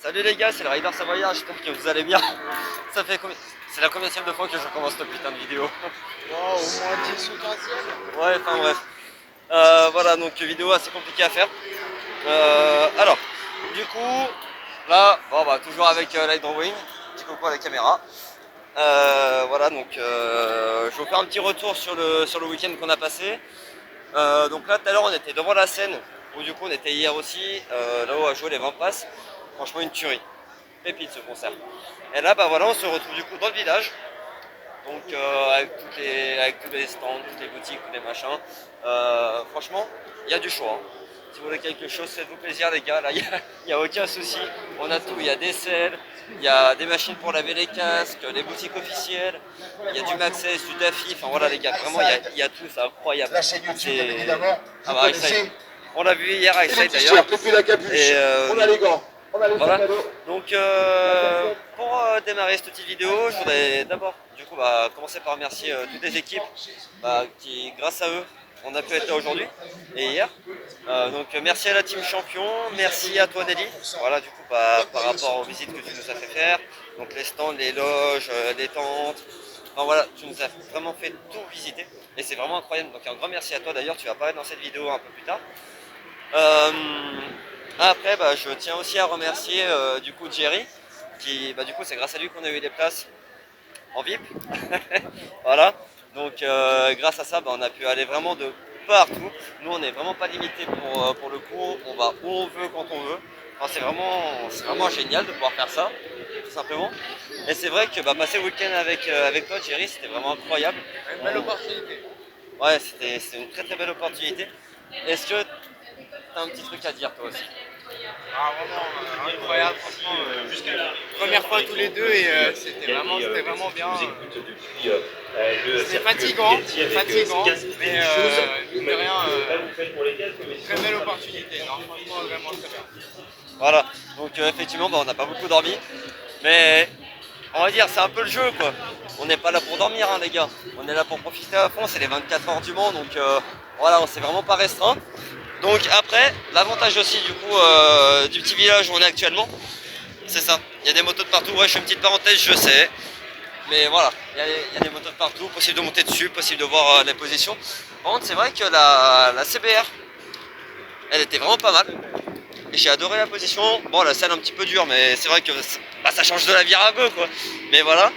Salut les gars, c'est le Rider Savoyard, j'espère que vous allez bien. Ça fait combien... C'est la combienième de fois que je commence cette putain de vidéo. Wow, au moins 10 ou 15e. Ouais, enfin bref. Voilà, donc vidéo assez compliquée à faire. Alors, du coup, là, bon, bah, toujours avec Light Drawing, petit coucou à la caméra. Voilà, donc je vais vous faire un petit retour sur le week-end qu'on a passé. Donc là, tout à l'heure, on était devant la scène, où du coup, on était hier aussi, là-haut à jouer les 20 passes. Franchement, une tuerie. Pépite ce concert. Et là, bah voilà, on se retrouve du coup dans le village. Donc avec tous les stands, toutes les boutiques, tous les machins. Franchement, il y a du choix. Hein. Si vous voulez quelque chose, faites-vous plaisir les gars. Là, il n'y a aucun souci. On a tout. Il y a des selles, il y a des machines pour laver les casques, les boutiques officielles. Il y a du Maxxis, du Daffy. Enfin voilà les gars, vraiment, il y a tout. C'est incroyable. La chaîne YouTube, bien évidemment. Ah bah, on l'a vu hier à Excite d'ailleurs. Et la capuche. On a les gants. On a les voilà. cadeaux. Donc pour démarrer cette petite vidéo, je voudrais d'abord du coup commencer par remercier toutes les équipes qui, grâce à eux, on a pu être là aujourd'hui et hier. Donc merci à la team champion, merci à toi Nelly. Voilà, du coup par rapport aux visites que tu nous as fait faire, donc les stands, les loges, les tentes. Enfin voilà, tu nous as vraiment fait tout visiter et c'est vraiment incroyable. Donc un grand merci à toi d'ailleurs, tu vas apparaître dans cette vidéo un peu plus tard. Après, je tiens aussi à remercier du coup Jerry, qui du coup c'est grâce à lui qu'on a eu des places en VIP. Voilà, donc grâce à ça, on a pu aller vraiment de partout. Nous, on n'est vraiment pas limité pour le coup, on va où on veut quand on veut. Enfin, c'est vraiment génial de pouvoir faire ça, tout simplement. Et c'est vrai que passer le week-end avec toi, Jerry, c'était vraiment incroyable. Une belle opportunité. Ouais, c'était une très très belle opportunité. Est-ce que t'as un petit truc à dire toi aussi? Ah, vraiment incroyable, franchement. Première fois tous les deux et c'était vraiment bien. C'était fatigant, mais mine de rien, très belle opportunité. Non, franchement, vraiment très bien. Voilà, donc effectivement, on n'a pas beaucoup dormi, mais on va dire c'est un peu le jeu quoi. On n'est pas là pour dormir hein, les gars, on est là pour profiter à fond, c'est les 24 heures du Mans, donc voilà, on s'est vraiment pas restreint. Donc après, l'avantage aussi du coup du petit village où on est actuellement, c'est ça. Il y a des motos de partout, ouais je fais une petite parenthèse, je sais. Mais voilà, il y a des motos de partout, possible de monter dessus, possible de voir les positions. Par contre c'est vrai que la CBR, elle était vraiment pas mal. Et j'ai adoré la position. Bon la selle un petit peu dure, mais c'est vrai que ça change de la Virago quoi. Mais voilà.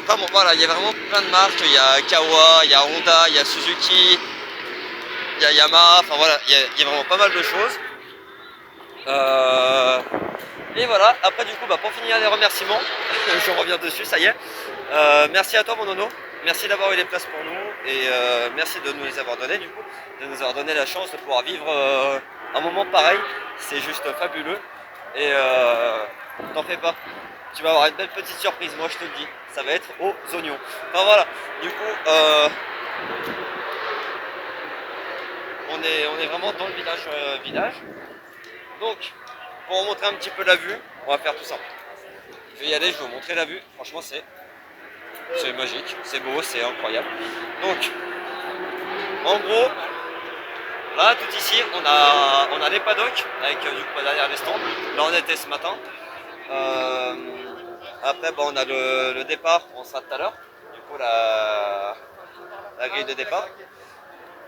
Enfin bon voilà, il y a vraiment plein de marques, il y a Kawa, il y a Honda, il y a Suzuki. Il y a Yamaha, enfin voilà, il y a vraiment pas mal de choses. Et voilà, après du coup, pour finir les remerciements, je reviens dessus, ça y est. Merci à toi mon nono, merci d'avoir eu les places pour nous et merci de nous les avoir données du coup, de nous avoir donné la chance de pouvoir vivre un moment pareil, c'est juste fabuleux. Et t'en fais pas, tu vas avoir une belle petite surprise, moi je te le dis, ça va être aux oignons. Enfin voilà, du coup, on est vraiment dans le village. Donc, pour vous montrer un petit peu la vue, on va faire tout simple. Je vais y aller, je vais vous montrer la vue. Franchement, c'est magique, c'est beau, c'est incroyable. Donc, en gros, là, tout ici, on a les paddocks avec du coup derrière les stands. Là, on était ce matin. Après, on a le départ, on sera tout à l'heure. Du coup, la grille de départ.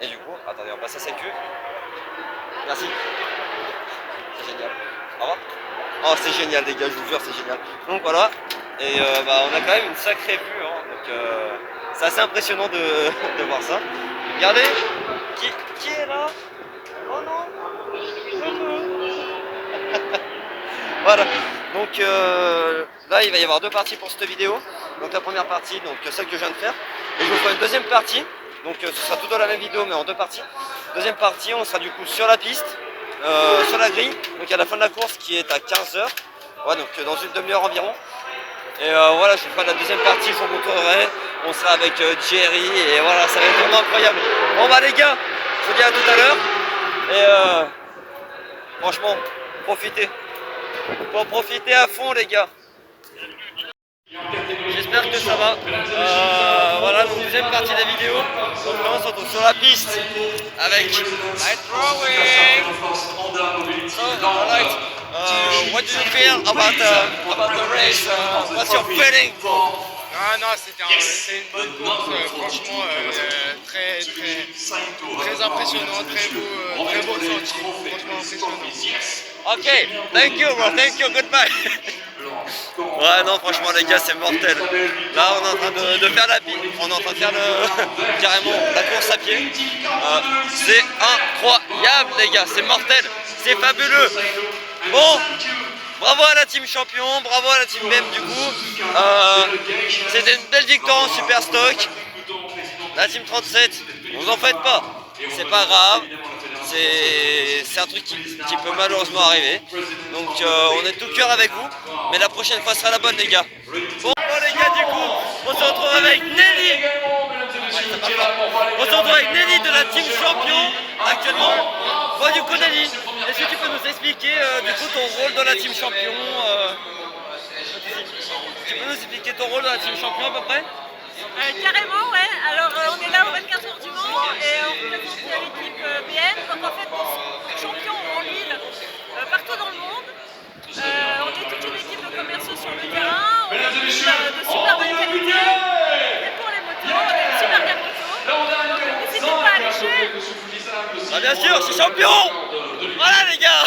Et du coup, attendez, on passe à sécu. Merci. C'est génial. Au revoir. Oh, c'est génial, les gars, je vous jure, c'est génial. Donc voilà. Et on a quand même une sacrée vue. Hein, donc c'est assez impressionnant de voir ça. Regardez. Qui est là? Oh non. Voilà. Donc là, il va y avoir deux parties pour cette vidéo. Donc la première partie, donc celle que je viens de faire. Et je vous ferai une deuxième partie. Donc ce sera tout dans la même vidéo mais en deux parties. Deuxième partie, on sera du coup sur la piste, sur la grille, donc à la fin de la course qui est à 15 h. Ouais, donc dans une demi-heure environ. Et voilà, je vous ferai la deuxième partie, je vous montrerai. On sera avec Jerry et voilà, ça va être vraiment incroyable. Bon les gars, je vous dis à tout à l'heure. Et franchement, profitez. Pour profiter à fond les gars. J'espère que ça va. Voilà, donc deuxième partie de la vidéo. Donc là on se retrouve sur la piste avec Light Drawing. So, alright. what do you feel about the race? What's your feeling? Ah non, c'était une bonne course, franchement très impressionnant, très beau ressenti, franchement impressionnant. Ok, thank you bro, thank you, goodbye. Ouais non franchement les gars c'est mortel. Là on est en train de faire on est en train de faire carrément la course à pied. C'est incroyable les gars, c'est mortel, c'est fabuleux. Bon, bravo à la team champion, bravo à la team BEM du coup. C'était une belle victoire en super stock. La team 37, vous en faites pas, c'est pas grave. C'est un truc qui peut malheureusement arriver. Donc on est tout cœur avec vous. Mais la prochaine fois sera la bonne les gars. Bon les gars du coup, on se retrouve avec Nelly. On se retrouve avec Nelly de la team champion actuellement. Bon du coup Nelly, est-ce que tu peux nous expliquer du coup ton rôle dans la team champion Tu peux nous expliquer ton rôle dans la team champion à peu près? Carrément, ouais. Alors, on est là au 24 heures du Mans et on représente l'équipe BM. Donc, en fait, nos champions en ligne partout dans le monde. On est toute une équipe de commerciaux sur le terrain. On a de super bonne qualité. Et pour les motos, on a une super gamme moto. Donc, n'hésitez pas à lécher. Ah, bien sûr, je suis champion. Voilà les gars.